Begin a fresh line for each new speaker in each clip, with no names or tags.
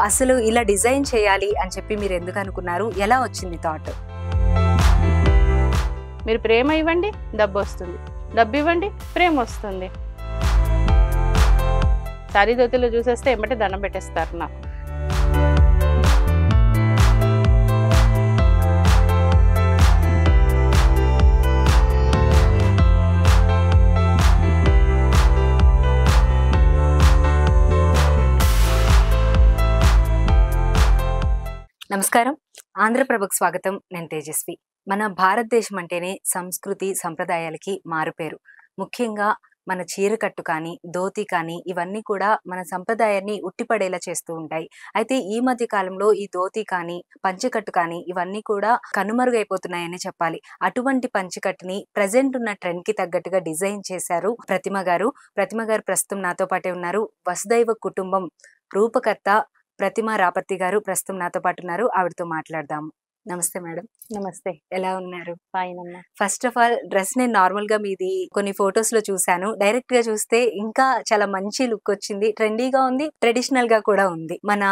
అసలు ఇలా డిజైన్ చేయాలి అని చెప్పి మీరు ఎందుకు అనుకున్నారు? ఎలా వచ్చింది థాట్?
మీరు ప్రేమ ఇవ్వండి, డబ్బు వస్తుంది. డబ్బు ఇవ్వండి, ప్రేమ వస్తుంది. సారీ దోతిలో చూసేస్తే ఏమంటే దండం పెట్టేస్తారు నాకు.
నమస్కారం, ఆంధ్రప్రభకు స్వాగతం. నేను తేజస్వి. మన భారతదేశం అంటేనే సంస్కృతి సంప్రదాయాలకి మారుపేరు. ముఖ్యంగా మన చీరకట్టు కానీ, ధోతి కానీ ఇవన్నీ కూడా మన సంప్రదాయాన్ని ఉట్టిపడేలా చేస్తూ ఉంటాయి. అయితే ఈ మధ్య కాలంలో ఈ ధోతి కానీ, పంచెకట్టు కానీ ఇవన్నీ కూడా కనుమరుగైపోతున్నాయని చెప్పాలి. అటువంటి పంచెకట్టుని ప్రజెంట్ ఉన్న ట్రెండ్ కి తగ్గట్టుగా డిజైన్ చేశారు ప్రతిమ గారు. ప్రతిమ గారు ప్రస్తుతం నాతో పాటే ఉన్నారు. వసుదైవ కుటుంబం రూపకర్త ప్రతిమ రాపత్తి గారు ప్రస్తుతం నాతో పాటు ఉన్నారు. ఆవిడతో మాట్లాడదాము. నమస్తే మేడం.
నమస్తే.
ఎలా ఉన్నారు?
ఫైన్ అమ్మా.
ఫస్ట్ ఆఫ్ ఆల్ డ్రెస్ నేను నార్మల్ గా మీది కొన్ని ఫొటోస్ లో చూసాను. డైరెక్ట్ గా చూస్తే ఇంకా చాలా మంచి లుక్ వచ్చింది. ట్రెండీగా ఉంది, ట్రెడిషనల్ గా కూడా ఉంది. మన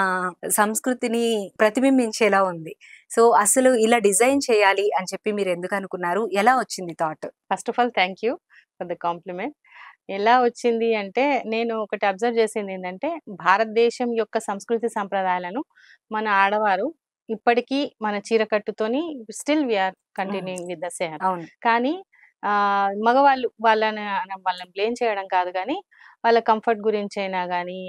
సంస్కృతిని ప్రతిబింబించేలా ఉంది. సో అసలు ఇలా డిజైన్ చేయాలి అని చెప్పి మీరు ఎందుకు అనుకున్నారు? ఎలా వచ్చింది thought?
First of all thank you for the complement. ఎలా వచ్చింది అంటే, నేను ఒకటి అబ్జర్వ్ చేసింది ఏంటంటే, భారతదేశం యొక్క సంస్కృతి సంప్రదాయాలను మన ఆడవారు ఇప్పటికీ మన చీరకట్టుతోని still we are continuing with the same.
అవును.
కానీ మగవాళ్ళు వాళ్ళని బ్లేమ్ చేయడం కాదు, కానీ వాళ్ళ కంఫర్ట్ గురించి అయినా కానీ,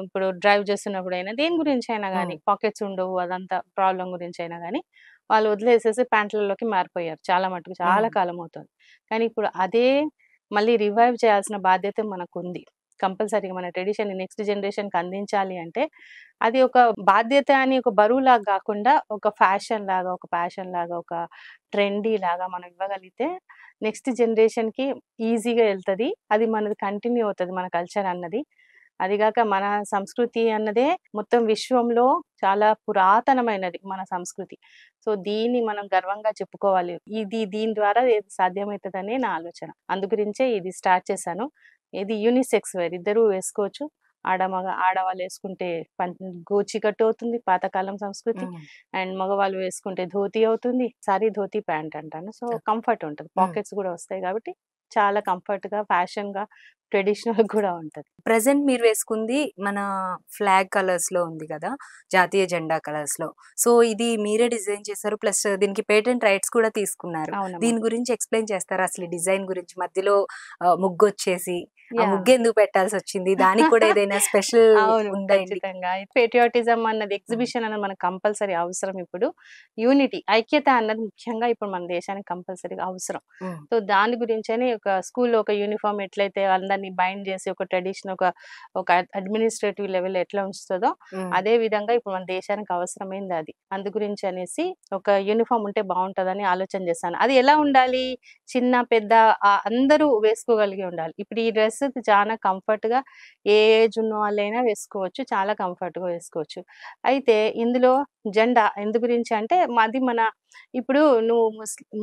ఇప్పుడు డ్రైవ్ చేస్తున్నప్పుడు అయినా, దేని గురించి అయినా కానీ, పాకెట్స్ ఉండవు, అదంతా ప్రాబ్లం గురించి అయినా కానీ వాళ్ళు వదిలేసేసి ప్యాంట్లలోకి మారిపోయారు. చాలా మటుకు చాలా కాలం అవుతుంది. కానీ ఇప్పుడు అదే మళ్ళీ రివైవ్ చేయాల్సిన బాధ్యత మనకుంది. కంపల్సరీగా మన ట్రెడిషన్ నెక్స్ట్ జనరేషన్కి అందించాలి అంటే, అది ఒక బాధ్యత అని ఒక బరువులాగా కాకుండా, ఒక ఫ్యాషన్ లాగా, ఒక ప్యాషన్ లాగా, ఒక ట్రెండీ లాగా మనం ఇవ్వగలిగితే నెక్స్ట్ జనరేషన్కి ఈజీగా వెళ్తుంది. అది మనది కంటిన్యూ అవుతుంది, మన కల్చర్ అన్నది. అదిగాక మన సంస్కృతి అన్నదే మొత్తం విశ్వంలో చాలా పురాతనమైనది మన సంస్కృతి. సో దీన్ని మనం గర్వంగా చెప్పుకోవాలి. దీని ద్వారా ఏది సాధ్యమవుతుందనే నా ఆలోచన. అందుగురించే ఇది స్టార్ట్ చేశాను. ఇది యూనిసెక్స్ వేర్, ఇద్దరు వేసుకోవచ్చు. ఆడవాళ్ళు వేసుకుంటే గోచికట్టు అవుతుంది, పాతకాలం సంస్కృతి. అండ్ మగవాళ్ళు వేసుకుంటే ధోతి అవుతుంది. సారీ ధోతి ప్యాంట్ అంటాను. సో కంఫర్ట్ ఉంటుంది, పాకెట్స్ కూడా వస్తాయి కాబట్టి చాలా కంఫర్ట్ గా, ఫ్యాషన్ గా, ట్రెడిషనల్ కూడా ఉంటది.
ప్రెసెంట్ మీరు వేసుకుంది మన ఫ్లాగ్ కలర్స్ లో ఉంది కదా, జాతీయ జెండా కలర్స్ లో. సో ఇది మీరే డిజైన్ చేశారు, ప్లస్ దీనికి పేటెంట్ రైట్స్ కూడా తీసుకున్నారు. దీని గురించి ఎక్స్ప్లెయిన్ చేస్తారా? అసలు డిజైన్ గురించి మధ్యలో ముగ్గు వచ్చేసి ఆ ముగ్గు ఎందుకు పెట్టాల్సి వచ్చింది? దానికి కూడా ఏదైనా స్పెషల్ ఉందండి?
పేట్రియాటిజం అన్నది, ఎగ్జిబిషన్ అన్నది మనకు కంపల్సరీ అవసరం. ఇప్పుడు యూనిటీ, ఐక్యత అన్నది ముఖ్యంగా ఇప్పుడు మన దేశానికి కంపల్సరీగా అవసరం. సో దాని గురించని ఒక స్కూల్లో ఒక యూనిఫామ్ ఎట్లయితే అందరినీ బైండ్ చేసి ఒక ట్రెడిషన్, ఒక అడ్మినిస్ట్రేటివ్ లెవెల్ ఎట్లా ఉంచుతుందో, అదే విధంగా ఇప్పుడు మన దేశానికి అవసరమైంది అది. అందు గురించి అనేసి ఒక యూనిఫామ్ ఉంటే బాగుంటదని ఆలోచన చేశాను. అది ఎలా ఉండాలి? చిన్న పెద్ద అందరూ వేసుకోగలిగి ఉండాలి. ఇప్పుడు ఈ డ్రెస్ చాలా కంఫర్ట్ గా ఏ ఏజ్ ఉన్న వాళ్ళైనా వేసుకోవచ్చు, చాలా కంఫర్ట్ గా వేసుకోవచ్చు. అయితే ఇందులో జెండా ఎందు గురించి అంటే, మాది మన ఇప్పుడు నువ్వు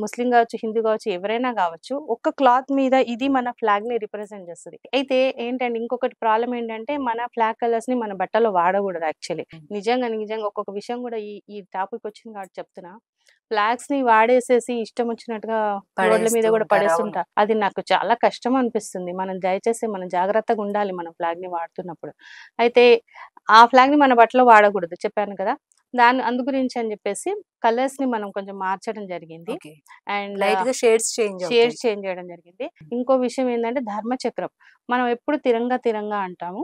ముస్లిం కావచ్చు, హిందూ కావచ్చు, ఎవరైనా కావచ్చు, ఒక్క క్లాత్ మీద ఇది మన ఫ్లాగ్ ని రిప్రజెంట్ చేస్తుంది. అయితే ఏంటంటే ఇంకొకటి ప్రాబ్లం ఏంటంటే, మన ఫ్లాగ్ కలర్స్ ని మన బట్టలో వాడకూడదు యాక్చువల్లీ. నిజంగా ఒక్కొక్క విషయం కూడా ఈ టాపిక్ వచ్చింది కాబట్టి చెప్తున్నా. ఫ్లాగ్స్ ని వాడేసేసి ఇష్టం వచ్చినట్టుగా రోడ్ల మీద కూడా పడేస్తుంటారు. అది నాకు చాలా కష్టం అనిపిస్తుంది. దయచేసి మనం జాగ్రత్తగా ఉండాలి మనం ఫ్లాగ్ ని వాడుతున్నప్పుడు. అయితే ఆ ఫ్లాగ్ ని మన బట్టలో వాడకూడదు, చెప్పాను కదా. అందు గురించి అని చెప్పేసి కలర్స్ ని మనం కొంచెం మార్చడం జరిగింది. అండ్ షేడ్స్ చేంజ్ చేయడం జరిగింది. ఇంకో విషయం ఏంటంటే, ధర్మచక్రం మనం ఎప్పుడు తిరంగా అంటాము.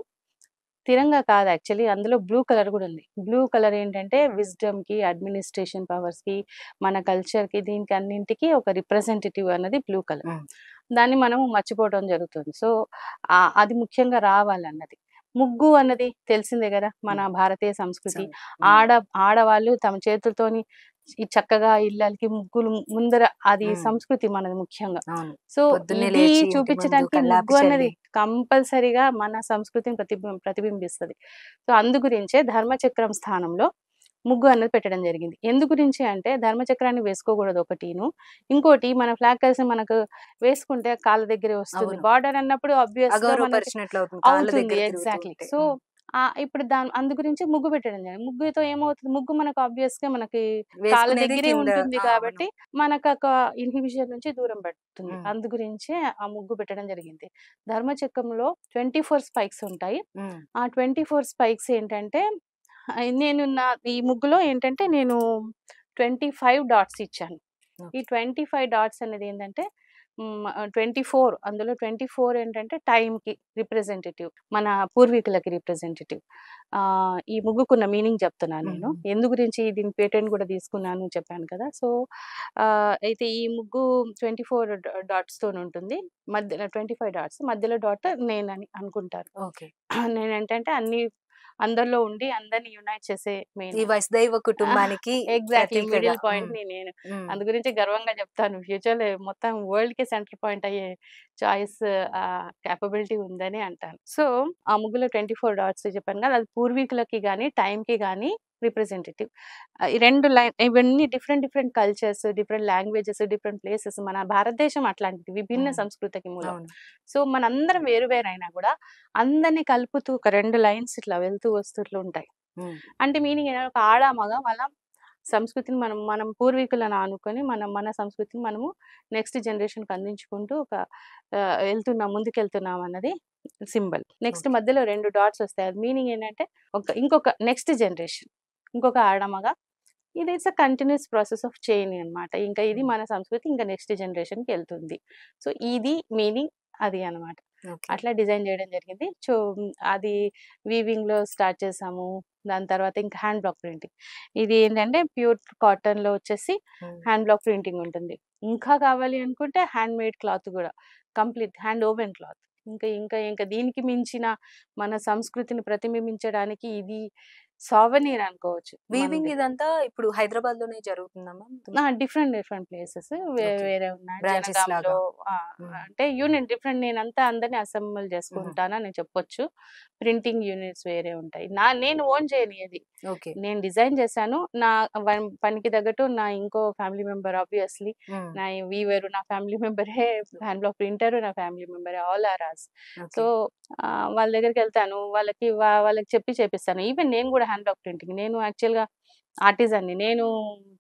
తిరంగా కాదు యాక్చువల్లీ, అందులో బ్లూ కలర్ కూడా ఉంది. బ్లూ కలర్ ఏంటంటే విజ్డమ్ కి, అడ్మినిస్ట్రేషన్ పవర్స్ కి, మన కల్చర్ కి, దీనికి అన్నింటికి ఒక రిప్రజెంటేటివ్ అన్నది బ్లూ కలర్. దాన్ని మనం మర్చిపోవడం జరుగుతుంది. సో అది ముఖ్యంగా రావాలన్నది. ముగ్గు అన్నది తెలిసిందే కదా, మన భారతీయ సంస్కృతి. ఆడవాళ్ళు తమ చేతులతోని ఈ చక్కగా ఇళ్ళకి ముగ్గులు ముందర, అది సంస్కృతి మనది ముఖ్యంగా. సో ఇది చూపించడానికి ముగ్గు అన్నది కంపల్సరీగా మన సంస్కృతిని ప్రతిబింబిస్తుంది. సో అందు గురించే ధర్మచక్రం స్థానంలో ముగ్గు అన్నది పెట్టడం జరిగింది. ఎందు గురించి అంటే, ధర్మచక్రాన్ని వేసుకోకూడదు ఒకటిను. ఇంకోటి, మన ఫ్లాగ్ కలర్స్ మనకు వేసుకుంటే కాళ్ళ దగ్గరే వస్తుంది. బార్డర్ అన్నప్పుడు ఆబ్వియస్ గా అవుతుంది. ఎగ్జాక్ట్లీ. సో ఇప్పుడు అందు గురించి ముగ్గు పెట్టడం జరిగింది. ముగ్గుతో ఏమవుతది, ముగ్గు మనకు ఆబ్వియస్‌గా మనకి కాళ్ళ
వేసుకునేది
దగ్గరే
కింద.
ఉంటుంది
అవును.
కాబట్టి, మనకొక ఇన్హిబిషన్ నుంచి దూరం పెడుతుంది.
హ్మ్.
అందు గురించే ఆ ముగ్గు పెట్టడం జరిగింది. ధర్మచక్రంలో 24 స్పైక్స్ ఉంటాయి.
హ్మ్.
ఆ 24 స్పైక్స్ ఏంటంటే, నేను ఈ ముగ్గులో ఏంటంటే నేను 25 డాట్స్ ఇచ్చాను. ఈ
ఓకే.
25 డాట్స్ అనేదేంటంటే 24 అందులో 24 ఏంటంటే టైమ్‌కి రిప్రజెంటేటివ్. మన పూర్వీకులకి రిప్రజెంటేటివ్. ఈ ముగ్గుకున్న మీనింగ్ చెప్తున్నాను నేను.
హుహు.
ఎందు గురించి దీని పేటెంట్ కూడా తీసుకున్నాను చెప్పాను కదా! సో, అయితే ఈ ముగ్గు 24 డాట్స్‌తోనుంటుంది. మధ్యలో 25 డాట్స్. మధ్యలో డాట్ నేనని అనుకుంటారు.
ఓకే.
నేనేంటంటే అందరిలో ఉండి అందరిని యునైట్ చేసే
ఈ
మెయిన్.
వసుదైవ కుటుంబానికి
ఎగ్జాక్ట్‌లీ.
ప్రతీకగా.
మిడిల్ పాయింట్
హ్మ్.
నేను.
హ్మ్.
అందు గురించి గర్వంగా చెప్తాను. ఫ్యూచర్‌లో మొత్తం వరల్డ్‌కే సెంటర్ పాయింట్ అయ్యే చాయిస్ కేపబిలిటీ ఉందని అంటాను. సో, ఆ ముగ్గులో 24 డాట్స్ చెప్పాను కదా! అది పూర్వీకులకి గాని, టైమ్‌కి గాని రిప్రజెంటేటివ్. ఈ 2 ఇవన్నీ different different cultures, different languages, different places. మన భారతదేశం అట్లాంటిది. విభిన్న
హ్మ్.
సంస్కృతికి మూలం.
అవును.
సో, మనందరం వేరు వేరైనా గూడా అందరిని కలుపుతూ ఒక 2 లైన్స్ ఇట్లా వెళ్తూ వస్తూ ఇట్లా ఉంటాయి.
హ్మ్.
అంటే మీనింగ్ ఏంటంటే ఒక ఆడ, మగ వాళ్ళ సంస్కృతిని మనం పూర్వీకులను ఆనుకొని మన సంస్కృతిని మనము నెక్స్ట్ జనరేషన్‌కి అందించుకుంటూ ముందుకెళ్తున్నాం అన్నది సింబల్. Next
okay.
మధ్యలో 2 డాట్స్ వస్తాయి. అది మీనింగ్ ఏంటంటే ఇంకొక నెక్స్ట్ జనరేషన్. ఇంకొక ఆడ, మగ ఇది it's a continuous process of change అన్నమాట. ఇంకా ఇది
హ్మ్.
మన సంస్కృతి ఇంకా నెక్స్ట్ జనరేషన్‌కెళ్తుంది. సో, ఇది మీనింగ్ అది అన్నమాట.
ఓకే.
అట్లా డిజైన్ చేయడం జరిగింది. అది వీవింగ్‌లో స్టార్ట్ చేసాము. దాని తర్వాత ఇంకా హ్యాండ్ బ్లాక్ ప్రింటింగ్. ఇది ఏంటంటే ప్యూర్ కాటన్‌లో వచ్చేసి
హ్మ్.
హ్యాండ్ బ్లాక్ ప్రింటింగ్ ఉంటుంది. ఇంకా కావాలి అనుకుంటే హ్యాండ్ మేడ్ క్లాత్ గూడా. Complete hand woven cloth. ఇంకా దీనికి మించిన మన సంస్కృతిని ప్రతిబింబించడానికి ఇది సావనీర్ అనుకోవచ్చు
వీవింగ్
మనది.
ఇదంతా ఇప్పుడు హైదరాబాద్‌లోనే జరుగుతుందా ma'am?
Different different places
okay.
వేరే ఉన్నాయి.
బ్రాంచెస్
జనగాంలో
లాగా. హ్మ్.
అంటే యూనిట్ డిఫరెంట్ నేనంతా అందరిని అసెంబుల్
హుహు.
చేసుకుంటానని చెప్పొచ్చు. ప్రింటింగ్ యూనిట్స్ వేరే ఉంటాయి. నేను ఓన్ చేయను ఏది.
ఓకే.
నేను డిజైన్ చేశాను. నా పనికి తగ్గట్టు నా ఇంకో ఫ్యామిలీ మెంబర్ ఆబ్వియస్‌లీ
హ్మ్.
నా వీవరు నా ఫ్యామిలీ మెంబరే, హ్యాండ్ బ్లాక్ ప్రింటరు నా ఫ్యామిలీ మెంబరే. All are us. So,
okay.
వాళ్ళ దగ్గరికెళ్తాను. వాళ్ళకి చెప్పి చేపిస్తాను. ఈవెన్ నేను గూడా హ్యాండ్ బ్లాక్ ప్రింటింగ్. నేను యాక్చువల్‌గా ఆర్టిజన్‌ని. నేను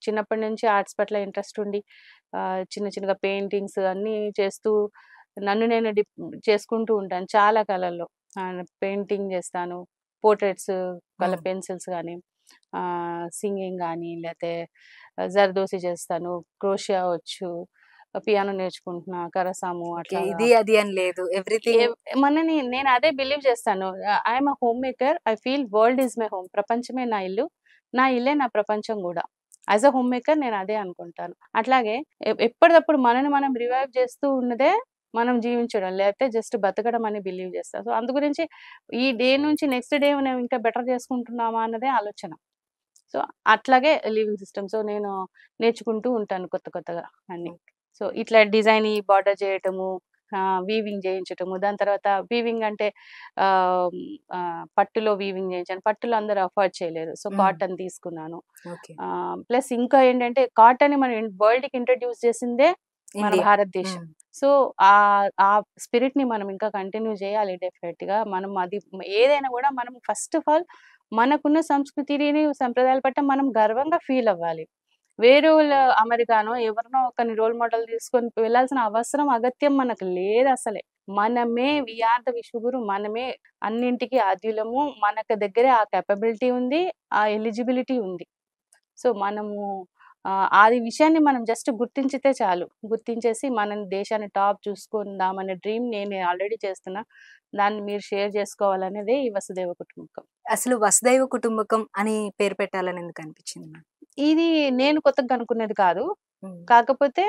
చిన్నప్పటి నుంచి ఆర్ట్స్ పట్ల ఇంట్రెస్ట్ ఉండి చిన్న చిన్నగా పెయింటింగ్స్ అన్నీ చేస్తూ నన్ను నేను చేసుకుంటూ ఉంటాను చాలా కళల్లో. పెయింటింగ్ చేస్తాను. పోర్ట్రెయిట్స్,
హ్మ్.
కలర్ పెన్సిల్స్ గానీ, సింగింగ్ గానీ, లేతే జర్దోసి చేస్తాను. క్రోషియా వచ్చు. పియానో నేర్చుకుంటున్నా. కరసాము
ఓకే.
అట్లాగా.
ఇది, అది అని లేదు. ఎవ్రీథింగ్.
ఎవ్ నేను అదే బిలీవ్ చేస్తాను. I am a home maker. I feel world is my home. ప్రపంచమే నా ఇల్లు. నా ఇల్లే నా ప్రపంచం గూడా. యాస్ ఎ హోమ్ మేకర్ నేను అదే అనుకుంటాను. అట్లాగే ఎప్పటిదప్పుడు మనని మనం రివైవ్ చేస్తూ ఉన్నదే మనం జీవించడం. లేకపోతే జస్ట్ బతకడం అని బిలీవ్ చేస్తా. సో, అందు గురించి ఈ డే నుంచి నెక్స్ట్ డే మనం ఇంకా బెటర్ చేసుకుంటున్నామా అన్నదే ఆలోచన. సో, అట్లాగే లివింగ్ సిస్టమ్. సో, నేను నేర్చుకుంటూ ఉంటాను కొత్త కొత్తగా అన్నీ.
హ్మ్.
సో, ఇట్లా డిజైన్ ఈ బార్డర్ చేయటము, వీవింగ్ చేయించటము. దాని తర్వాత వీవింగ్ అంటే ఆహ్, పట్టులో వీవింగ్ చేయించాను. పట్టులో అందరూ అఫోర్డ్ చేయలేరు. సో,
హ్మ్.
కాటన్ తీసుకున్నాను.
ఓకే.
ప్లస్ ఇంకా ఏంటంటే కాటన్‌ని మనం వరల్డ్‌కి ఇంట్రొడ్యూస్ చేసిందే మన
ఇండియా.
భారతదేశం.
హ్మ్.
సో, ఆ స్పిరిట్‌ని మనం ఇంకా కంటిన్యూ చేయాలి డెఫినెట్‌గా. మనం అది ఏదైనా గూడా మనం ఫస్ట్ ఆఫ్ ఆల్ మనకున్న సంస్కృతిని, సంప్రదాయాల పట్ల మనం గర్వంగా ఫీల్ అవ్వాలి. వేరేవాళ్ళ అమెరికానో, ఎవరినో ఒకరిని రోల్ మోడల్ తీసుకొని వెళ్ళాల్సిన అవసరం, అగత్యం మనకు లేదసలే. మనమే వి ఆర్ ద విశ్వగురు. మనమే అన్నింటికి ఆద్యులము. మనకు దగ్గరే ఆ కేపబిలిటీ ఉంది. ఆ ఎలిజిబిలిటీ ఉంది. సో, మనము అది విషయాన్ని మనం జస్ట్ గుర్తించితే చాలు. గుర్తించేసి మన దేశాన్ని టాప్ చూసుకుందామనే డ్రీమ్ నేను ఆల్రెడీ చేస్తున్నా. దాన్ని మీరు షేర్ చేసుకోవాలనేదే ఈ వసుదైవ కుటుంబకం.
అసలు వసుదైవ కుటుంబకం అని పేరు పెట్టాలని ఎందుకు అనిపించింది మ్యామ్?
ఇది నేను కొత్తగా కనుక్కున్నది కాదు.
హ్మ్.
కాకపోతే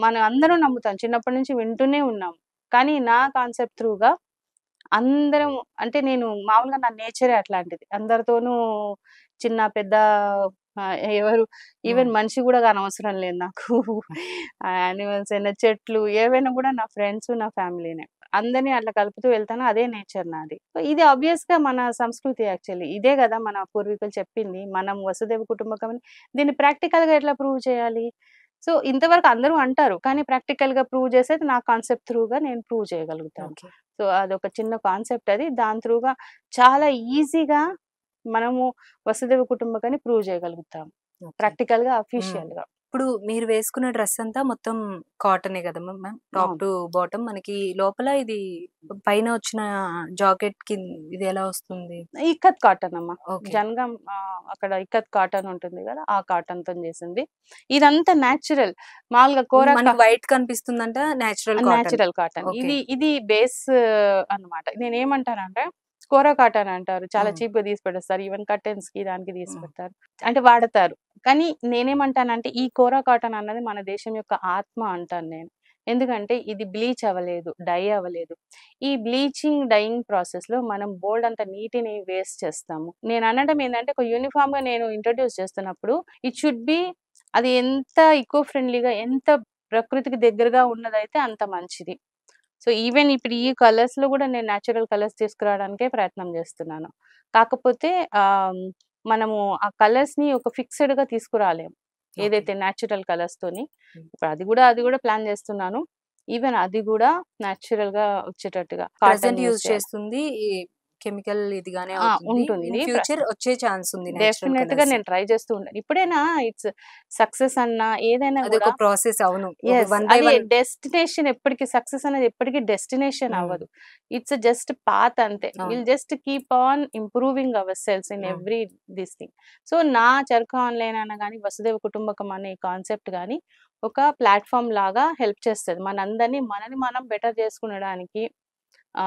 మనం అందరం నమ్ముతాం. చిన్నప్పటి నుంచి వింటూనే ఉన్నాం. కానీ నా కాన్సెప్ట్ త్రూగా అందరం అంటే నేను మామూలుగా నా నేచరే అట్లాంటిది. అందరితోనూ చిన్న, పెద్ద ఎవరు
హ్మ్.
ఈవెన్ మనిషి గూడా కానవసరం లేదు నాకు. యానిమల్స్ అయినా, చెట్లు ఏవైనా గూడా నా ఫ్రెండ్స్, నా ఫ్యామిలీనే. అందరిని అట్లా కలుపుతూ వెళ్తాను. అదే నేచర్ నాది. సో, ఇది ఆబ్వియస్‌గా మన సంస్కృతి యాక్చువల్లీ. ఇదే గదా మన పూర్వీకులు చెప్పింది. మనం వసుదైవ కుటుంబకం అని. దీన్ని ప్రాక్టికల్‌గా ఎట్లా ప్రూవ్ చేయాలి? సో, ఇంతవరకు అందరూ అంటారు. కానీ ప్రాక్టికల్‌గా ప్రూవ్ చేసేది నా కాన్సెప్ట్ త్రూగా నేను ప్రూవ్ చేయగలుగుతాను.
ఓకే.
సో అదొక చిన్న కాన్సెప్ట్ అది. దాని త్రూగా చాలా ఈజీగా మనము వసుదైవ కుటుంబకాన్ని ప్రూవ్ చేయగలుగుతాం.
ఓకే.
ప్రాక్టికల్‌గా,
హ్మ్.
అఫీషియల్‌గా.
ఇప్పుడు మీరు వేసుకున్న డ్రెస్ అంతా మొత్తం కాటనే కదా మ్యామ్? టాప్
అవును.
టు బాటమ్ మనకి లోపల ఇది పైన వచ్చిన జాకెట్ ఇది ఎలా వస్తుంది?
ఇక్కత్ కాటన్ అమ్మ.
ఓకే.
జనగాం అక్కడ ఇక్కత్ కాటన్ ఉంటుంది గదా! ఆ కాటన్‌తోని చేసింది. ఇదంతా నేచురల్. మామూలుగా కోరా
మనకి వైట్ కనిపిస్తుందంట natural cotton.
Natural cotton.
Okay.
ఇది బేస్ అన్నమాట. నేనేమంటానంటే కోరా కాటన్ అంటారు. చాలా
హ్మ్.
చీప్‌గా తీసి పెట్టేస్తారు. ఈవెన్ కర్టెన్స్‌కి దానికి తీసి
హ్మ్.
పెడతారు. అంటే వాడతారు. కానీ నేనేమంటానంటే ఈ కోరా కాటన్ అన్నది మన దేశం యొక్క ఆత్మ అంటాను నేను. ఎందుకంటే ఇది బ్లీచ్ అవ్వలేదు, డై అవ్వలేదు. ఈ బ్లీచింగ్, డైయింగ్ ప్రాసెస్‌లో మనం బోలెడంత నీటిని వేస్ట్ చేస్తాము. నేను అనడం ఏందంటే ఒక యూనిఫార్మ్‌గా నేను ఇంట్రొడ్యూస్ చేస్తున్నప్పుడు ఇట్ షుడ్ బి అది ఎంత ఇకో ఫ్రెండ్లీగా ఎంత ప్రకృతికి దగ్గరగా ఉన్నదైతే అంత మంచిది. సో, ఈవెన్ ఇప్పుడు ఈ కలర్స్‌లో గూడా నేను నేచురల్ కలర్స్ తీసుకురావడానికే ప్రయత్నం జేస్తున్నాను. కాకపోతే ఆహ్, మనము ఆ కలర్స్‌ని ఒక ఫిక్స్‌డ్‌గా తీసుకురాలేము.
ఓకే.
ఏదైతే నేచురల్ కలర్స్‌తోని.
హ్మ్.
ఇప్పుడు అది గూడా ప్లాన్ జేస్తున్నాను. ఈవెన్ అది గూడా నేచురల్‌గా వచ్చేటట్టుగా
ప్రెజెంట్
కాటన్ యూజ్
యూజ్
చేయాలి.
చేస్తుంది ఈ కెమికల్ ఇదిగానే అవుతుంది. ఇన్
ఉంటుంది.
ఫ్యూచర్ వచ్చే ఛాన్స్ ఉంది నేచురల్
డెఫినెట్‌గా
కలర్స్.
నేను ట్రై చేస్తూ ఉంటాను. ఇప్పుడైనా ఇట్స్ సక్సెస్ అన్నా ఏదైనా గూడా
అదొక ప్రాసెస్ అవును. ఒక
యెస్.
వన్ బై
అది
వన్.
డెస్టినేషన్ ఎప్పటికి సక్సెస్ అనేది ఎప్పటికి డెస్టినేషన్
హ్మ్.
అవ్వదు. ఇట్స్ జస్ట్ పాత్ అంతే.
అవును.
Will just keep on improving our sales in
hmm.
Every this thing. So, నా చెరకు ఆన్‌లైన్ అన్నా గాని, వసుదైవ కుటుంబకం అనే కాన్సెప్ట్ గాని, ఒక ప్లాట్‌ఫార్మ్ లాగా హెల్ప్ చేస్తది. మనని మనం బెటర్ చేసుకునడానికి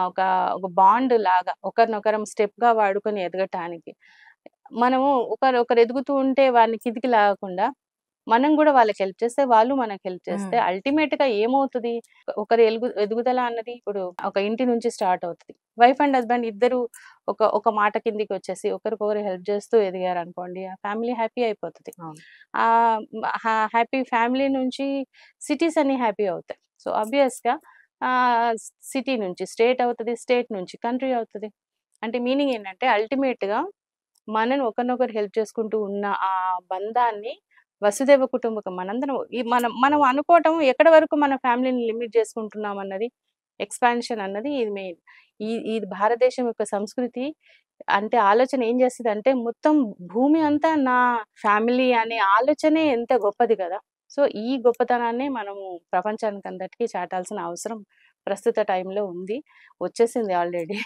ఒక ఒక బాండ్ లాగా ఒకరినొకరం స్టెప్‌గా వాడుకొని ఎదగటానికి. మనము ఒకరు ఎదుగుతూ ఉంటే వారిని కిందికి లాగకుండా మనం గూడా వాళ్ళకి హెల్ప్ చేస్తే, వాళ్ళు మనకు హెల్ప్ చేస్తే
హ్మ్.
అల్టిమేట్‌గా ఏమవుతది? ఒకరి ఎదుగుదల అన్నది ఇప్పుడు ఒక ఇంటి నుంచి స్టార్ట్ అవుతది. వైఫ్ అండ్ హస్బాండ్ ఇద్దరు ఒక మాట కిందకొచ్చేసి ఒకరికొకరు హెల్ప్ చేస్తూ ఎదిగారనుకోండి, ఆ ఫ్యామిలీ హ్యాపీ అయిపోతది.
అవును.
హ్యాపీ ఫ్యామిలీ నుంచి సిటీస్ అన్నీ హ్యాపీ అవుతాయి. సో, ఆబ్వియస్‌గా ఆహ్, సిటీ నుంచి స్టేట్ అవుతది. స్టేట్ నుంచి కంట్రీ అవుతది. అంటే మీనింగ్ ఏంటంటే అల్టిమేట్‌గా మనని ఒకరినొకరు హెల్ప్ చేసుకుంటూ ఉన్న ఆ బంధాన్ని వసుదైవ కుటుంబకం మనందరం మనం మనం అనుకోవటం ఎక్కడి వరకు మన ఫ్యామిలీని లిమిట్ చేసుకుంటున్నాం అన్నది ఎక్స్‌పాన్షన్ అన్నది ఇది మెయిన్. ఇది భారతదేశం యొక్క సంస్కృతి అంటే ఆలోచన ఏం చేస్తదంటే మొత్తం భూమి అంతా నా ఫ్యామిలీ అనే ఆలోచనే ఎంత గొప్పది కదా! సో, ఈ గొప్పతనాన్ని మనము ప్రపంచానికంతటికి చాటాల్సిన అవసరం ప్రస్తుత టైంలో ఉంది. వచ్చేసింది ఆల్రెడీ.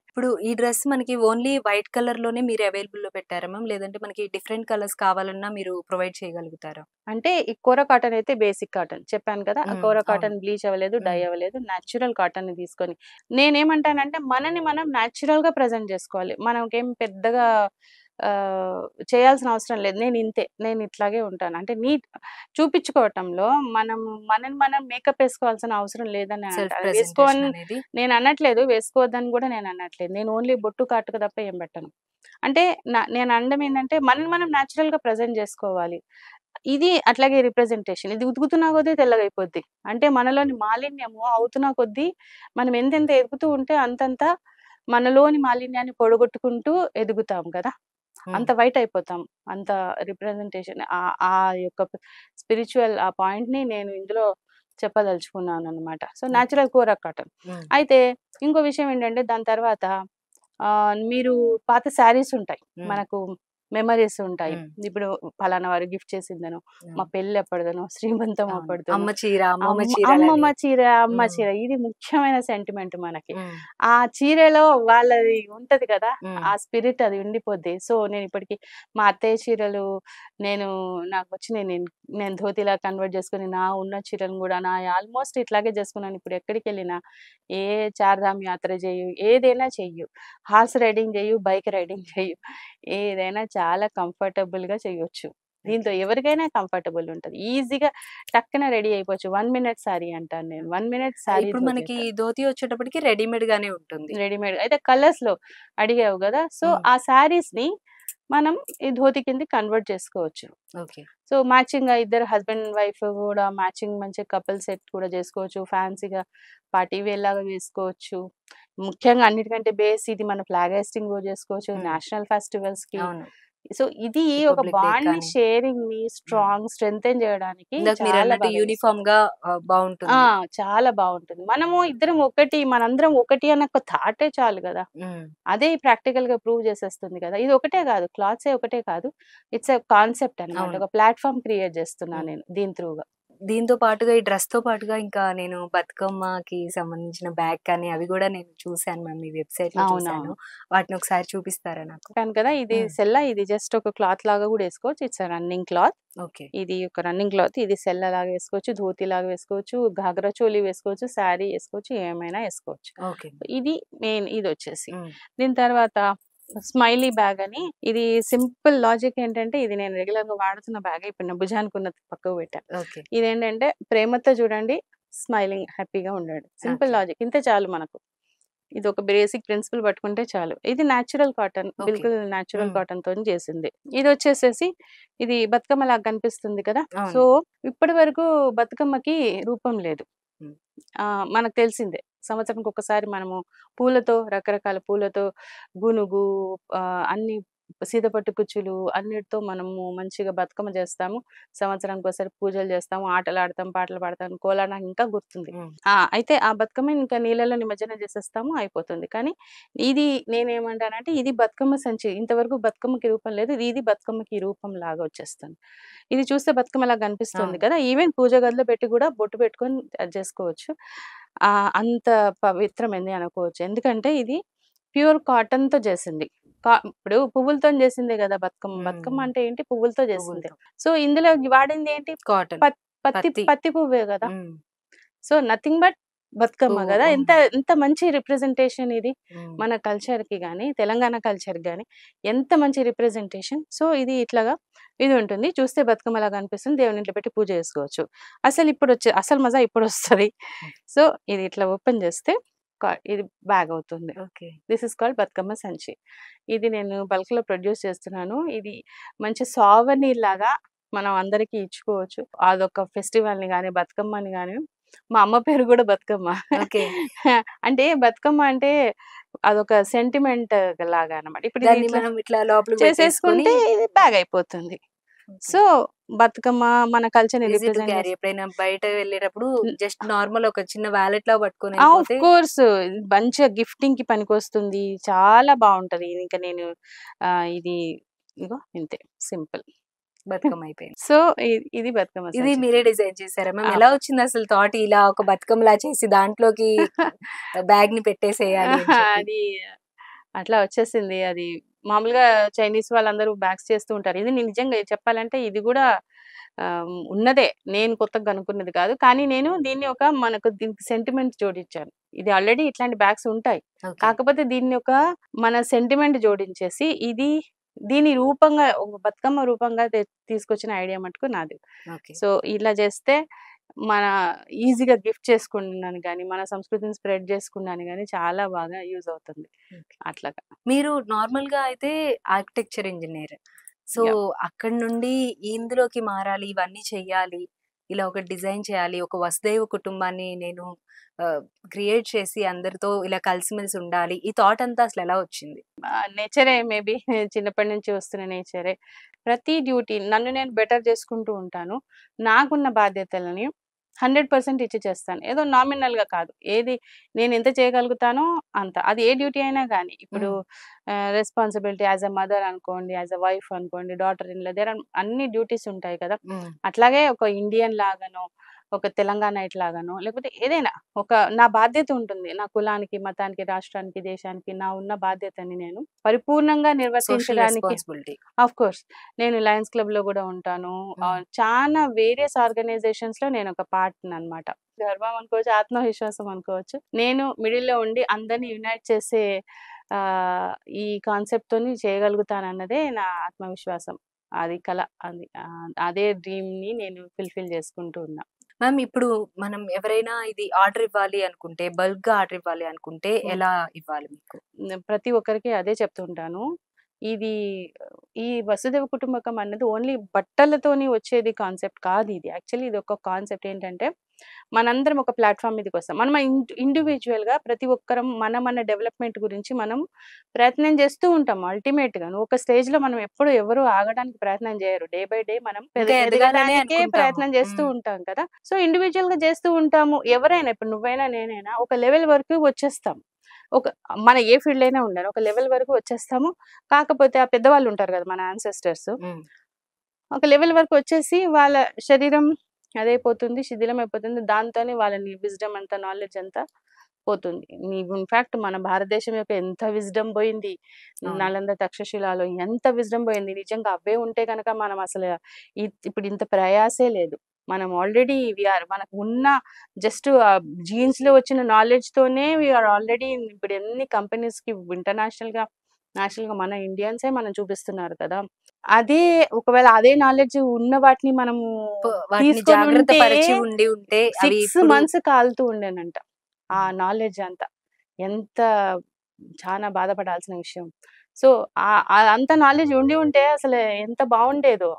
ఇప్పుడు ఈ డ్రెస్ మనకి ఓన్లీ వైట్ కలర్‌లోనే మీరు అవైలబుల్‌లో పెట్టారా మ్యామ్? లేదంటే మనకి డిఫరెంట్ కలర్స్ కావాలన్నా మీరు ప్రొవైడ్ చేయగలుగుతారా?
అంటే ఈ కోరా కాటన్ అయితే బేసిక్ కాటన్. చెప్పాను కదా! ఆ
హ్మ్.
కోరా
అవును.
కాటన్ బ్లీచ్ అవ్వలేదు, డై
హ్మ్.
అవ్వలేదు. నేచురల్ కాటన్‌ని తీసుకొని నేనేమంటానంటే మనని మనం నేచురల్‌గా ప్రెజెంట్ జేసుకోవాలి. మనకేం పెద్దగా ఆహ్, చేయాల్సిన అవసరం లేదు. నేను ఇట్లాగే ఉంటాను. అంటే చూపించుకోవటంలో మనం మనని మనం మేకప్ ఏసుకోవాల్సిన అవసరం లేదని
సెల్ఫ్
అంటాను.
ప్రెజెంటేషన్ అనేది.
నేను అనట్లేదు. వేసుకోవద్దని గూడా నేను అనట్లేదు. నేను ఓన్లీ బొట్టు, కాటుక తప్ప ఏం పెట్టను. అంటే నేను అనడం ఏందంటే మనని మనం నేచురల్‌గా ప్రెజెంట్ జేసుకోవాలి. ఇది అట్లాగే రిప్రజెంటేషన్. ఇది ఉతుకుతున్న కొద్దీ తెల్లగయిపోద్ది. అంటే మనలోని మాలిన్యము అవుతున్న కొద్దీ మనం ఎంతెంత ఎదుగుతూ ఉంటే అంతంత మనలోని మాలిన్యాన్ని పొడగొట్టుకుంటూ ఎదుగుతాం గదా!
హ్మ్.
అంత వైట్ అయిపోతాం. అంత రిప్రజెంటేషన్ ఆ యొక్క స్పిరిచ్యువల్ ఆ పాయింట్‌ని నేను ఇందులో చెప్పదలుచుకున్నాననమాట. So,
okay.
Natural kora cotton.
హ్మ్.
అయితే ఇంకో విషయం ఏంటంటే దాని తర్వాత మీరు పాత శారీస్ ఉంటాయి.
హ్మ్.
మనకు మెమోరీస్ ఉంటాయి.
హ్మ్.
ఇప్పుడు పలానా వారు గిఫ్ట్ చేసిందనో, మా
అవును.
పెళ్ళెప్పటిదనో, శ్రీమంతం
అవును.
అప్పటిదనో,
అమ్మ చీర, అమ్మమ్మ
అమ్మమ్మ
చీరలని.
చీర, అమ్మ
హ్మ్.
చీర ఇది ముఖ్యమైన సెంటిమెంట్ మనకి.
హ్మ్.
ఆ చీరలో వాళ్ళది ఉంటది కదా!
హ్మ్.
ఆ స్పిరిట్ అది ఉండిపోద్ది. సో, నేనిప్పటికి మా అత్తయ్య చీరలు నేను నాకొచ్చినాయి. నేను ధోతిలా కన్వర్ట్ చేసుకొని నా ఉన్న చీరలను గూడా ఆల్మోస్ట్ ఇట్లాగే చేసుకున్నాను. ఇప్పుడు ఎక్కడికెళ్ళినా ఏ చార్‌ధామ్ యాత్ర జెయ్యు, ఏదైనా చెయ్యు. హార్స్ రైడింగ్ జెయ్యు, బైక్ రైడింగ్ చెయ్యు. ఏదైనా చాలా కంఫర్టబుల్‌గా చెయ్యొచ్చు. దీంతో
ఓకే.
ఎవరికైనా కంఫర్టబుల్ ఉంటది. ఈజీగా టక్కున రెడీ అయిపోవచ్చు. 1 మినిట్ శారీ అంటాను నేను. 1 మినిట్ శారీ
ఇప్పుడు
ధోతి
మనకి
అంటారు.
ధోతి వచ్చేటప్పటికి రెడీమేడ్ గానే ఉంటుంది.
రెడీమేడ్. అయితే కలర్స్‌లో అడిగావు గదా! సో,
హ్మ్.
ఆ శారీస్‌ని మనం ఈ ధోతి కిందకి కన్వర్ట్ చేసుకోవచ్చు.
ఓకే.
సో, మ్యాచింగ్‌గా ఇద్దరు హస్బెండ్, వైఫ్ గూడా మ్యాచింగ్ మంచిగా కపుల్ సెట్ కూడా జేసుకోవచ్చు. ఫ్యాన్సీగా పార్టీ వేర్‌లాగా వేసుకోవచ్చు. ముఖ్యంగా అన్నిటికంటే బేస్ ఇది మన ఫ్లాగ్ హాయిస్టింగ్ రోజు జేసుకోవచ్చు.
హ్మ్.
నేషనల్ ఫెస్టివల్స్‌కి
అవును.
సో ఇది ఒక
రిపబ్లిక్ డే
బాండ్ ని,
కానీ
షేరింగ్ ని స్ట్రెంగ్తెన్ చేయడానికి
ఇందాక మీరు
చాలా
అన్నట్టు
బాగా యూస్
యూనిఫామ్
అవుతుంది.
గా బాగుంటుంది.
చాలా బాగుంటుంది. మనము ఇద్దరం ఒకటి, మనందరం ఒకటి అన్న ఒక థాటే చాలు కదా!
ఉమ్,
అదే ప్రాక్టికల్ గా ప్రూవ్ చేసేస్తుంది కదా! ఇది ఒకటే కాదు, క్లాత్సే ఒకటే కాదు, ఇట్స్ ఎ కాన్సెప్ట్ అన్నమాట.
అవును.
ఒక ప్లాట్ఫామ్ క్రియేట్ చేస్తున్నా
ఉమ్.
నేను దీని త్రూగా.
దీంతో పాటుగా ఈ డ్రెస్ తో పాటుగా ఇంకా నేను బతుకమ్మకి సంబంధించిన బ్యాగ్ కానీ అవి కూడా నేను చూసాను మ్యామ్, మీ వెబ్సైట్ లో చూసాను.
అవునవును.
వాటిని ఒకసారి చూపిస్తారా నాకు?
చెప్పాను కదా, ఇది
ఉమ్,
సెల్ల, ఇది జస్ట్ ఒక క్లాత్ లాగా కూడా వేసుకోవచ్చు. It's running cloth.
ఓకే.
ఇది ఒక రన్నింగ్ క్లాత్. ఇది సెల్ల లాగా వేసుకోవచ్చు, ధోతి లాగా వేసుకోవచ్చు, ఘాగ్రా చోలి వేసుకోవచ్చు, శారీ వేసుకోవచ్చు, ఏమైనా వేసుకోవచ్చు.
ఓకే.
ఇది మెయిన్. ఇది వచ్చేసి
ఉమ్,
దీని తర్వాత స్మైలీ బ్యాగ్ అని, ఇది సింపుల్ లాజిక్ ఏంటంటే, ఇది నేను రెగ్యులర్ గా వాడుతున్న బ్యాగ్. ఇప్పుడు నా భుజానికి ఉన్నది పక్కకు పెట్టా.
ఓకే.
ఇదేంటంటే ప్రేమతో చూడండి, స్మైలింగ్, హ్యాపీగా ఉండాడు. Simple
okay.
లాజిక్, ఇంతే చాలు మనకు. ఇది ఒక బేసిక్ ప్రిన్సిపల్ పట్టుకుంటే చాలు. ఇది న్యాచురల్ కాటన్,
ఓకే.
బిల్కుల్ న్యాచురల్
ఉమ్,
కాటన్ తోని చేసింది. ఇది వచ్చేసేసి ఇది బతుకమ్మ లాగా కనిపిస్తుంది కదా! సో
అవును.
ఇప్పటి వరకు బతుకమ్మకి రూపం లేదు.
ఉమ్,
మనకు తెలిసిందే. సంవత్సరానికి ఒకసారి మనము పూలతో, రకరకాల పూలతో, గునుగు, అన్ని సీతపట్టు కుచ్చులు అన్నిటితో మనము మంచిగా బతుకమ్మ చేస్తాము. సంవత్సరానికి ఒకసారి పూజలు చేస్తాము, ఆటలాడతాం, పాటలు పాడతాం, కోలాటం నాకు ఇంకా గుర్తుంది.
ఉమ్,
అయితే ఆ బతుకమ్మని ఇంకా నీళ్ళలో నిమజ్జనం చేసేస్తాము, అయిపోతుంది. కానీ ఇది నేనేమంటానంటే, ఇది బతుకమ్మ సంచి. ఇంతవరకు బతుకమ్మకి రూపం లేదు. ఇది బతుకమ్మకి రూపం లాగా వచ్చేస్తుంది. ఇది చూస్తే బతుకమ్మలాగా కనిపిస్తుంది
అవును.
కదా! ఈవెన్ పూజ గదిలో పెట్టి కూడా బొట్టు పెట్టుకొని అది చేసుకోవచ్చు. అంత పవిత్రమైంది అనుకోవచ్చు. ఎందుకంటే ఇది ప్యూర్ కాటన్‌తో చేసింది. ఇప్పుడు పువ్వులతోని చేసిందే కదా బతుకమ్మ. బతుకమ్మ
ఉమ్,
అంటే ఏంటి? పువ్వులతో చేసిందే.
పువ్వులతో
సో ఇందులో వాడింది ఏంటి?
కాటన్,
పత్తి
పత్తి.
పత్తి పువ్వే కదా!
ఉమ్,
సో నథింగ్ బట్ బతుకమ్మ
పువ్వు.
గదా!
ఉమ్,
ఎంత ఎంత మంచి రిప్రజెంటేషన్ ఇది.
ఉమ్,
మన కల్చర్‌కి గాని, తెలంగాణ కల్చర్‌కి గాని ఎంత మంచి రిప్రజెంటేషన్. సో ఇది ఇట్లాగా ఇది ఉంటుంది. చూస్తే బతుకమ్మలాగా అనిపిస్తుంది. దేవుని ఇంట్లో పెట్టి పూజ చేసుకోవచ్చు. అసలు మజా ఇప్పుడొస్తది.
ఉమ్,
సో ఇది ఇట్లా ఓపెన్ చేస్తే ఇది బ్యాగ్ అవుతుంది.
Okay.
This is called Bathukamma సంచి. ఇది నేను బల్క్‌లో ప్రొడ్యూస్ చేస్తున్నాను. ఇది మంచి సావనీర్ లాగా మనం అందరికీ ఇచ్చుకోవచ్చు. అదొక ఫెస్టివల్‌ని గాని, బతుకమ్మని గాని, మా అమ్మ పేరు గూడా బతుకమ్మ.
ఓకే.
అంటే బతుకమ్మ అంటే అదొక సెంటిమెంట్ లాగా అన్నమాట. ఇప్పుడు ఇది
దాన్ని
ఇట్లా
మనం ఇట్లా లోపలికి పెట్టేసుకొని
చేసేసుకుంటే ఇది బ్యాగ్ అయిపోతుంది.
ఓకే.
సో బతుకమ్మ మన కల్చర్‌ని
ఈజీ టు
రిప్రజెంట్
క్యారీ.
చేసి
ఎప్పుడైనా బయట వెళ్ళేటప్పుడు
హ్మ్.
జస్ట్ నార్మల్ ఒక చిన్న వాలెట్ లాగా పట్టుకొని
ఆఫ్
వెళ్ళిపోతే
కోర్స్ మంచిగా గిఫ్టింగ్‌కి పనికొస్తుంది. చాలా బావుంటది. ఇంక నేను ఇది ఇగో ఇంతే సింపుల్.
బతుకమ్మ అయిపోయింది.
సో ఇది బతుకమ్మ
ఇది
సంచి.
మీరే డిజైన్ చేసారా మ్యామ్?
ఆఫ్
ఎలా
కోర్స్.
వచ్చింది అసలు థాట్ ఇలా ఒక బతుకమ్మలా చేసి దాంట్లోకి బ్యాగ్‌ని పెట్టేసేయాలి అని చెప్పి?
అది అట్లా వచ్చేసింది. అది మామూలుగా చైనీస్ వాళ్ళందరూ బ్యాగ్స్ చేస్తూ ఉంటారు. ఇది నేను నిజంగా చెప్పాలంటే ఇది గూడా ఉన్నదే. నేను కొత్తగా కనుక్కున్నది కాదు. కానీ నేను దీన్ని మనకు దీనికి సెంటిమెంట్ జోడించాను. ఇది ఆల్రెడీ ఇట్లాంటి బ్యాగ్స్ ఉంటాయి.
ఓకే.
కాకపోతే దీన్ని మన సెంటిమెంట్ జోడించేసి దీని రూపంగా ఒక బతుకమ్మ రూపంగా తీసుకొచ్చిన ఐడియా మటుకు నాది.
ఓకే.
సో ఇలా చేస్తే మన ఈజీగా గిఫ్ట్ చేసుకున్నాను గాని, మన సంస్కృతిని స్ప్రెడ్ చేసుకున్నాను గాని చాలా బాగా యూజ్ అవుతుంది.
ఓకే.
అట్లాగా.
మీరు నార్మల్‌గా అయితే ఆర్కిటెక్చర్ ఇంజినీర్. So,
yeah!
అక్కడి నుండి ఇందులోకి మారాలి, ఇవన్నీ చెయ్యాలి, ఇలా ఒక డిజైన్ చేయాలి, ఒక వసుదైవ కుటుంబాన్ని నేను క్రియేట్ చేసి అందరితో ఇలా కలిసిమెలిసి ఉండాలి. ఈ థాట్ అంతా అసలెలా వచ్చింది?
నేచరే మేబీ చిన్నప్పటి నుంచి వస్తున్న నేచరే. ప్రతి డ్యూటీ నన్ను నేను బెటర్ చేసుకుంటూ ఉంటాను. నాకున్న బాధ్యతలని 100% ఇచ్చి చేస్తాను. ఏదో నామినల్‌గా కాదు. నేను ఎంత చేయగలుగుతానో అంత. అది ఏ డ్యూటీ అయినా గానీ. ఇప్పుడు
హ్మ్.
రెస్పాన్సిబిలిటీ యాస్ ఎ మదర్ అనుకోండి, యాస్ ఎ వైఫ్ అనుకోండి, డాటర్ ఇన్ లా అన్ని డ్యూటీస్ ఉంటాయి కదా!
హ్మ్.
అట్లాగే ఒక ఇండియన్ లాగానో, ఒక తెలంగాణైట్ లాగానో, లేకపోతే ఏదైనా నా బాధ్యత ఉంటుంది. నా కులానికి, మతానికి, రాష్ట్రానికి, దేశానికి ఉన్న బాధ్యతని నేను పరిపూర్ణంగా
సోషల్
నిర్వర్తించడానికి
రెస్పాన్సిబిలిటీ.
ఆఫ్‌కోర్స్ నేను లయన్స్ క్లబ్‌లో గూడా ఉంటాను.
హ్మ్.
చానా వేరియస్ ఆర్గనైజేషన్స్‌లో నేనొక పార్ట్‌ననమాట. గర్వం అనుకోవచ్చు, ఆత్మవిశ్వాసం అనుకోవచ్చు. నేను మిడిల్‌లో ఉండి అందరిని యునైట్ చేసే ఆహ్, ఈ కాన్సెప్ట్‌తోని చేయగలుగుతానన్నదే నా ఆత్మవిశ్వాసం. అది కల. అదే డ్రీమ్‌ని నేను ఫుల్‌ఫిల్ చేసుకుంటూ ఉన్నా.
మ్యామ్, ఇప్పుడు మనం ఎవరైనా ఇది ఆర్డర్ ఇవ్వాలి అనుకుంటే, బల్క్‌గా ఆర్డర్ ఇవ్వాలి అనుకుంటే
హ్మ్.
ఎలా ఇవ్వాలి మీకు?
ప్రతి ఒక్కరికి అదే చెప్తుంటాను. ఇది ఈ వసుదైవ కుటుంబకం అన్నది ఓన్లీ బట్టలతోని వచ్చేది కాన్సెప్ట్ కాదు ఇది. యాక్చువల్లీ ఇది ఒక కాన్సెప్ట్ ఏంటంటే, మనందరం ఒక ప్లాట్‌ఫార్మ్ మీదకొస్తాం. మనం ఇండివిడ్యువల్‌గా ప్రతి ఒక్కరం మన డెవలప్‌మెంట్ గురించి మనం ప్రయత్నం చేస్తూ ఉంటాం అల్టిమేట్‌గా. ఒక స్టేజ్‌లో మనం ఎప్పుడు ఎవరు ఆగడానికి ప్రయత్నం చేయరు. డే బై డే మనం
ఇంకా ఎదగాలనే
ఎదగడానికే
అనుకుంటాము.
ప్రయత్నం చేస్తూ ఉంటాం కదా! సో, ఇండివిడ్యువల్‌గా చేస్తూ ఉంటాము. ఎవరైనా ఇప్పుడు నువ్వైనా, నేనైనా ఒక లెవెల్ వరకు వచ్చేస్తాం. ఒక మన ఏ ఫీల్డ్ అయినా ఉండాలి. ఒక లెవెల్ వరకు వచ్చేస్తాము. కాకపోతే ఆ పెద్దవాళ్ళు ఉంటారు కదా! మన యాన్సెస్టర్స్.
హ్మ్.
ఒక లెవెల్ వరకు వచ్చేసి వాళ్ళ శరీరం అదైపోతుంది. శిథిలమైపోతుంది. దాంతోనే వాళ్ళని విజ్డమ్ అంతా, నాలెడ్జ్ అంతా పోతుంది. ఇన్‌ఫాక్ట్ మన భారతదేశం యొక్క ఎంత విజ్డమ్ పోయింది.
అవును.
నలంద తక్షశిలాలో ఎంత విజ్డమ్ పోయింది. నిజంగా అవే ఉంటే గనక మనం అసలు ఇప్పుడు ఇంత ప్రయాసే లేదు. మనం ఆల్రెడీ మనకు ఉన్న జస్ట్ జీన్స్‌లో వచ్చిన నాలెడ్జ్‌తోనే వీఆర్ ఆల్రెడీ ఇప్పుడు ఎన్ని కంపెనీస్‌కి ఇంటర్నేషనల్‌గా, నేషనల్‌గా మన ఇండియన్సే మనం చూపిస్తున్నారు కదా! అదే ఒకవేళ అదే నాలెడ్జ్ ఉన్న వాటిని మనము
వాటిని
తీసుకొని
జాగ్రత్త
ఉంటే
పరిచి ఉంటే అవి
6
ఇప్పుడు
మంత్స్ కాలుతూ ఉండేనంట. ఆ
హ్మ్.
నాలెడ్జ్ అంతా. ఎంత చానా బాధపడాల్సిన విషయం. సో, అంత నాలెడ్జ్ ఉండి ఉంటే అసలు ఎంత బావుండేదో.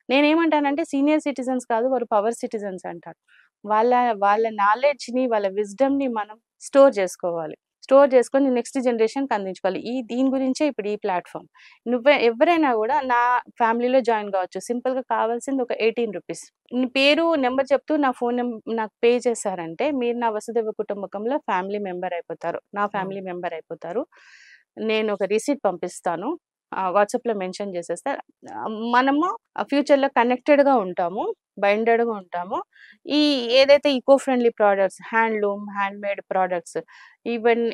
నేనేమంటానంటే సీనియర్ సిటిజన్స్ కాదు, వారు పవర్ సిటిజన్స్ అంటాను. వాళ్ళ వాళ్ళ నాలెడ్జ్‌ని, వాళ్ళ విజ్డమ్‌ని మనం స్టోర్ చేసుకోవాలి. స్టోర్ చేసుకొని నెక్స్ట్ జనరేషన్‌కి అందించుకోవాలి. దీని గురించే ఇప్పుడు ఈ ప్లాట్‌ఫార్మ్. ఎవరైనా గూడా నా ఫ్యామిలీలో జాయిన్ గావచ్చు. సింపుల్‌గా కావాల్సింది ఒక రూ. 18. నీ పేరు, నంబర్ చెప్తూ నా ఫోన్ నాకు పే చేశారంటే, మీరు నా వసుదైవ కుటుంబకంలో ఫ్యామిలీ మెంబర్ అయిపోతారు. నా
హ్మ్.
ఫ్యామిలీ మెంబర్ అయిపోతారు. నేను ఒక రిసీట్ పంపిస్తాను. వాట్సాప్‌లో మెన్షన్ చేసేస్తే మనము ఫ్యూచర్‌లో కనెక్టెడ్‌గా ఉంటాము. బైండెడ్‌గా ఉంటాము. ఈ ఏదైతే eco friendly products, handloom, handmade products,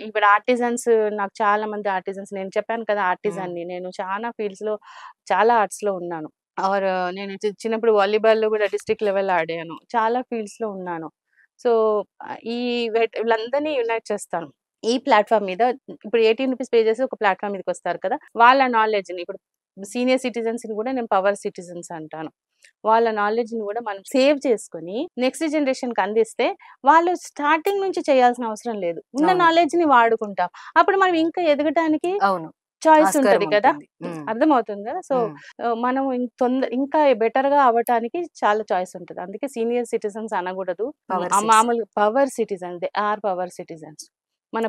ఇప్పుడు ఆర్టిజన్స్, నాకు చాలా మంది ఆర్టిజన్స్, నేను చెప్పాను కదా!
హ్మ్.
ఆర్టిజన్‌ని. నేను చాలా ఫీల్డ్స్‌లో, చాలా ఆర్ట్స్‌లో ఉన్నాను. ఆర్ నేను చిన్నప్పుడు వాలీబాల్‌లో కూడా డిస్ట్రిక్ట్ లెవెల్ ఆడాను. చాలా ఫీల్డ్స్‌లో ఉన్నాను. సో, ఈ వీళ్ళందరిని యునైట్ చేస్తాను. ఈ ప్లాట్‌ఫార్మ్ మీద ఇప్పుడు రూ. 18 పే చేసి ఒక ప్లాట్‌ఫార్మ్ మీదకొస్తారు కదా! వాళ్ళ నాలెడ్జ్‌ని ఇప్పుడు సీనియర్ సిటిజన్స్‌ని కూడా నేను పవర్ సిటిజన్స్ అంటాను. వాళ్ళ నాలెడ్జ్‌ని కూడా మనం సేవ్ చేసుకొని నెక్స్ట్ జనరేషన్‌కి అందిస్తే, వాళ్ళు స్టార్టింగ్ నుంచి చేయాల్సిన అవసరం లేదు. ఉన్న
అవును.
నాలెడ్జ్‌ని వాడుకుంటాం. అప్పుడు మనం ఇంకా ఎదగటానికి
అవును.
చాయిస్
ఆస్కారం
ఉంటది కదా!
ఉంటుంది. హ్మ్.
అర్థమవుతుంది కదా! సో,
హ్మ్.
మనం ఇంకా బెటర్‌గా అవ్వటానికి చాలా చాయిస్ ఉంటది. అందుకే సీనియర్ సిటిజన్స్ అనకూడదు.
Power cits.
మామూలుగా power citizen, they are power citizens. మన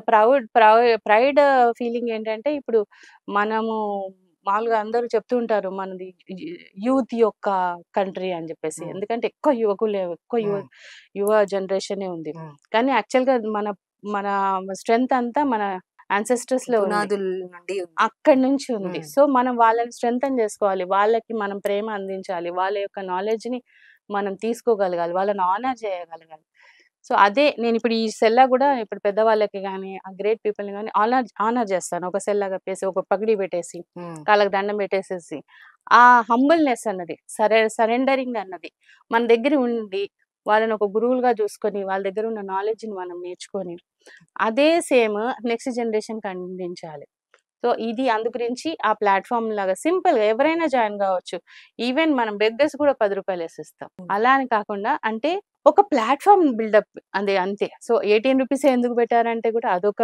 ప్రైడ్ ఫీలింగ్ ఏంటంటే, ఇప్పుడు మనము మామూలుగా అందరూ చెప్తూ ఉంటారు, మనది యూత్ యొక్క కంట్రీ అని చెప్పేసి.
హ్మ్.
ఎందుకంటే ఎక్కువ యువకులే, ఎక్కువ
హ్మ్.
యువ జనరేషనే ఉంది.
హ్మ్.
కానీ యాక్చువల్‌గా మన మన స్ట్రెంత్ అంతా మన యాన్సెస్టర్స్‌లో ఉంది.
పునాదుల నుండి ఉంది.
అక్కడి నుంచి ఉంది.
హ్మ్.
సో, మనం వాళ్ళని స్ట్రెంథెన్ చేసుకోవాలి. వాళ్ళకి మనం ప్రేమ అందించాలి. వాళ్ళ యొక్క నాలెడ్జ్‌ని మనం తీసుకోగలగాలి. వాళ్ళని ఆనర్ చేయగలగాలి. సో, అదే నేనిప్పుడు ఈ సెల్లా గూడా ఇప్పుడు పెద్దవాళ్ళకి గాని, ఆ గ్రేట్ పీపుల్‌ని గాని ఆనర్ ఆనర్ చేస్తాను. ఒక సెల్లా కప్పేసి, ఒక పగిడి పెట్టేసి,
హ్మ్.
కాళ్ళకి దండం పెట్టేసేసి, ఆ హంబుల్‌నెస్ అన్నది, సరెండరింగ్ అన్నది మన దగ్గర ఉండి, వాళ్ళని ఒక గురువులుగా చూసుకొని, వాళ్ళ దగ్గర ఉన్న నాలెడ్జ్‌ని మనం నేర్చుకొని, అదే సేమ్ నెక్స్ట్ జనరేషన్‌కి అందించాలి. సో, ఇది అందు గురించి ఆ ప్లాట్‌ఫార్మ్ లాగా సింపుల్‌గా ఎవరైనా జాయిన్ గావచ్చు. ఈవెన్ మనం బెగ్గర్స్ కూడా రూ. 10 ఇస్తాం.
హ్మ్.
అలా అని కాకుండా అంటే ఒక ప్లాట్‌ఫార్మ్ బిల్డప్ అంతే. సో, రూ. 18 ఎందుకు పెట్టారంటే కూడా అదొక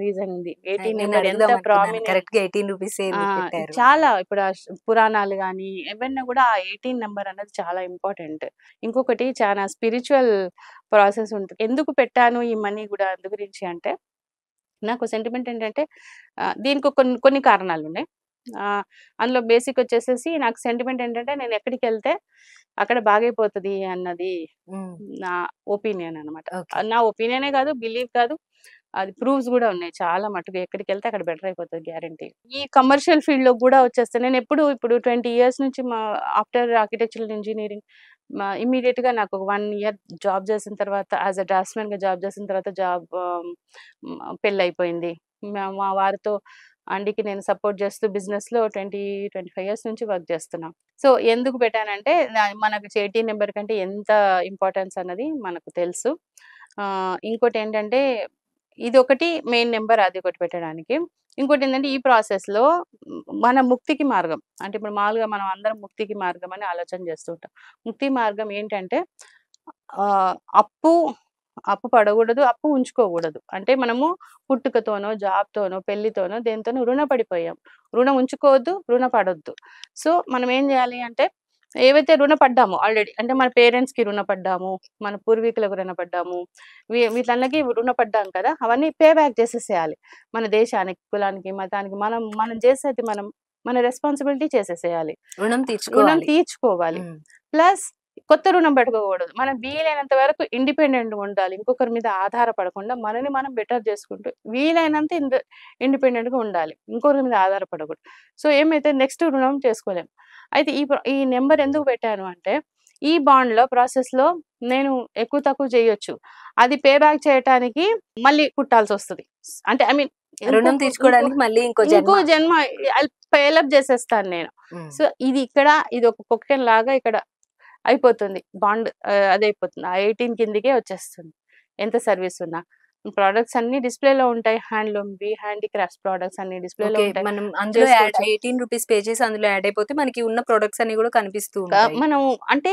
రీజన్ ఉంది. 18
నేను
నెంబర్ ఎంత
అడుగుదాం అనుకున్నాను.
ప్రామినెంట్.
కరెక్ట్‌గా రూ. 18
ఆ!
ఎందుకు పెట్టారు?
చాలా ఇప్పుడు పురాణాలు గాని, ఏవన్నా గూడా ఆ 18 నంబర్ అన్నది చాలా ఇంపార్టెంట్. ఇంకొకటి చాలా స్పిరిచ్యువల్ ప్రాసెస్ ఉంటది. ఎందుకు పెట్టాను ఈ మనీ గూడా అందు గురించి అంటే, నాకు సెంటిమెంట్ ఏంటంటే, దీనికి కొన్ని కొన్ని కారణాలున్నాయి. ఆహ్, అందులో బేసిక్ వచ్చేసేసి నాకు సెంటిమెంట్ ఏంటంటే, నేను ఎక్కడికెళ్తే అక్కడ బాగైపోతది అన్నది
హ్మ్.
నా ఒపీనియన్ అనమాట.
ఓకే.
నా ఒపీనియనే కాదు, బిలీవ్ కాదు. అది ప్రూఫ్స్ గూడా ఉన్నాయి. చాలా మట్టుకు ఎక్కడికెళ్తే అక్కడ బెటర్ అయిపోతది గ్యారంటీ. ఈ కమర్షియల్ ఫీల్డ్‌లోకి గూడా వచ్చేస్తే నేనెప్పుడు ఇప్పుడు 20 ఇయర్స్ నుంచి ఆఫ్టర్ ఆర్కిటెక్చరల్ ఇంజినీరింగ్ ఇమ్మీడియేట్‌గా నాకు ఒక 1 ఇయర్ జాబ్ చేసిన తర్వాత యాస్ ఎ డ్రాఫ్ట్స్‌మెన్‌గా జాబ్ చేసిన తర్వాత పెళ్లయిపోయింది. మా మా వారితో అండికి నేను సపోర్ట్ చేస్తూ బిజినెస్‌లో 25 ఇయర్స్ నుంచి వర్క్ చేస్తున్నా. సో, ఎందుకు పెట్టానంటే మనకు 18 నంబర్ కంటే ఎంత ఇంపార్టెన్స్ అన్నది మనకు తెలుసు. ఇంకోటేంటంటే ఇదొకటి మెయిన్ నంబర్ అదొకటి పెట్టడానికి. ఇంకోటేంటంటే ఈ ప్రాసెస్‌లో మన ముక్తికి మార్గం. అంటే ఇప్పుడు మామూలుగా మనం అందరం ముక్తికి మార్గం అని ఆలోచన చేస్తూ ఉంటాం. ముక్తి మార్గం ఏంటంటే అప్పు అప్పు పడకూడదు, అప్పు ఉంచుకోకూడదు. అంటే మనము పుట్టుకతోనో, జాబ్‌తోనో, పెళ్లితోనో దేనితోనో రుణపడిపోయాం. రుణం ఉంచుకోవద్దు, రుణపడొద్దు. సో, మనం ఏం జేయాలి అంటే ఏవైతే రుణపడ్డామో ఆల్రెడీ అంటే మన పేరెంట్స్‌కి రుణపడ్డాము, మన పూర్వీకులకు రుణపడ్డాము, వీటన్లకి రుణపడ్డాం కదా! అవన్నీ పే బ్యాక్ చేసేసేయాలి. మన దేశానికి, కులానికి, మతానికి మనం చేసేది మన రెస్పాన్సిబిలిటీ చేసేసేయాలి.
రుణం
రుణం
తీర్చుకోవాలి.
తీర్చుకోవాలి.
హ్మ్.
ప్లస్ కొత్త రుణం పెట్టుకోకూడదు. మనం వీలైనంత వరకు ఇండిపెండెంట్‌గా ఉండాలి. ఇంకొకరి మీద ఆధారపడకుండా మనని మనం బెటర్ చేసుకుంటూ వీలైనంత ఇండిపెండెంట్‌గా ఉండాలి. ఇంకొకరి మీద ఆధారపడకూడదు. సో, ఏమైతే నెక్స్ట్ రుణం చేసుకోలేం. అయితే ఈ నంబర్ ఎందుకు పెట్టాను అంటే, ఈ బాండ్‌లో ప్రాసెస్‌లో నేను ఎక్కువ తక్కువ చేయొచ్చు. అది పే బ్యాక్ చేయటానికి మళ్ళీ పుట్టాల్సొస్తది. అంటే ఐ మీన్
రుణం తీర్చుకోవడానికి మళ్ళీ ఇంకో
ఇంకో
జన్మ.
జన్మ పేలప్ చేసేస్తాను నేను.
హ్మ్.
సో, ఇది ఒక పొక్కెన్ లాగా ఇక్కడ అయిపోతుంది. బాండ్ అదయిపోతుంది. ఆ 18 కిందకే వచ్చేస్తుంది. ఎంత సర్వీస్ ఉన్నా. ప్రొడక్ట్స్ అన్నీ డిస్‌ప్లేలో ఉంటాయి. హ్యాండ్లూమ్‌వి, హ్యాండీక్రాఫ్ట్స్ ప్రొడక్ట్స్ అన్నీ డిస్‌ప్లేలో
ఓకే.
ఉంటాయి.
మనం అందులో యాడ్
చేసుకోవచ్చు.
18 రూపీస్ పే చేసి అందులో యాడ్ అయిపోతే మనకి ఉన్న ప్రొడక్ట్స్ అన్ని గూడా కనిపిస్తూ ఉంటాయి.
మనం అంటే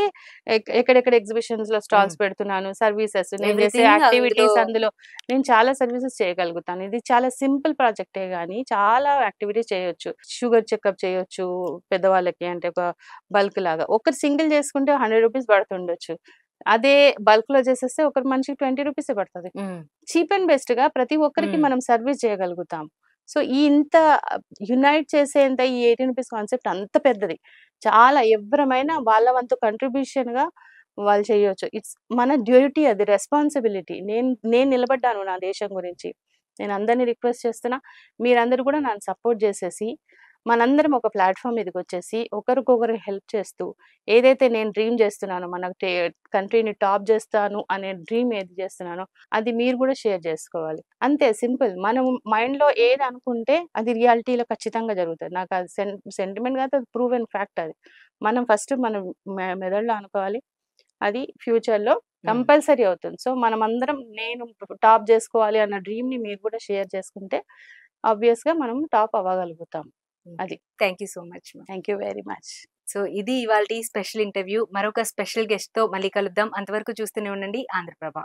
ఎక్కడెక్కడ ఎగ్జిబిషన్స్‌లో
హ్మ్.
స్టాల్స్ పెడుతున్నాను. సర్వీసెస్ నేను చేసే
ఎవ్రీథింగ్ అందులో.
యాక్టివిటీస్ అందులో నేను చాలా సర్వీసెస్ చేయగలుగుతాను. ఇది చాలా సింపుల్ ప్రాజెక్టే గానీ చాలా యాక్టివిటీస్ చేయొచ్చు. షుగర్ చెకప్ చేయొచ్చు పెద్దవాళ్ళకి అంటే ఒక బల్క్ లాగా. ఒకరు సింగిల్ చేసుకుంటే 100 రూపీస్ పడుతుండొచ్చు. అదే బల్క్‌లో చేసేస్తే ఒకరి మనిషికి 20 రూపీసే పడతది.
హ్మ్.
చీప్ అండ్ బెస్ట్‌గా ప్రతి ఒక్కరికి
హ్మ్.
మనం సర్వీస్ చేయగలుగుతాం. సో, ఇంత యునైట్ చేసేంత ఈ 18 రూపీస్ కాన్సెప్ట్ అంత పెద్దది. చాలా ఎవ్వరమైనా వాళ్ళ వంతు కంట్రిబ్యూషన్‌గా వాళ్ళు చేయొచ్చు. మన డ్యూటీ అది రెస్పాన్సిబిలిటీ. నేను నిలబడ్డాను నా దేశం గురించి. నేను అందరిని రిక్వెస్ట్ చేస్తున్నా. మీరందరూ కూడా నన్ను సపోర్ట్ చేసేసి, మనందరం ఒక ప్లాట్‌ఫార్మ్ మీదకొచ్చేసి ఒకరికొకరు హెల్ప్ చేస్తూ, ఏదైతే నేను డ్రీమ్ చేస్తున్నానో మన కంట్రీని టాప్ చేస్తాను అనే డ్రీమ్ ఏది చేస్తున్నానో, అది మీరు కూడా షేర్ చేసుకోవాలి. అంతే సింపుల్. మనం మైండ్‌లో ఏది అనుకుంటే అది రియాలిటీలో ఖచ్చితంగా జరుగుతది. నాకు అది సెంటిమెంట్ కాదు, అది ప్రూవెన్ ఫ్యాక్ట్ అది. మనం ఫస్ట్ మనం మెదడులో అనుకోవాలి. అది ఫ్యూచర్‌లో
హ్మ్.
కంపల్సరీ అవుతుంది. సో, మనమందరం నేను టాప్ జేసుకోవాలి అన్న డ్రీమ్‌ని మీరు కూడా షేర్ చేసుకుంటే ఆబ్వియస్‌గా మనం టాప్ అవ్వగలుగుతాం. అది.
Thank you so much ma'am.
Thank you very much.
So, ఇది ఇవాల్టి స్పెషల్ ఇంటర్వ్యూ. మరొక స్పెషల్ గెస్ట్‌తో మళ్ళీ కలుద్దాం. అంతవరకు చూస్తూనే ఉండండి ఆంధ్రప్రభ.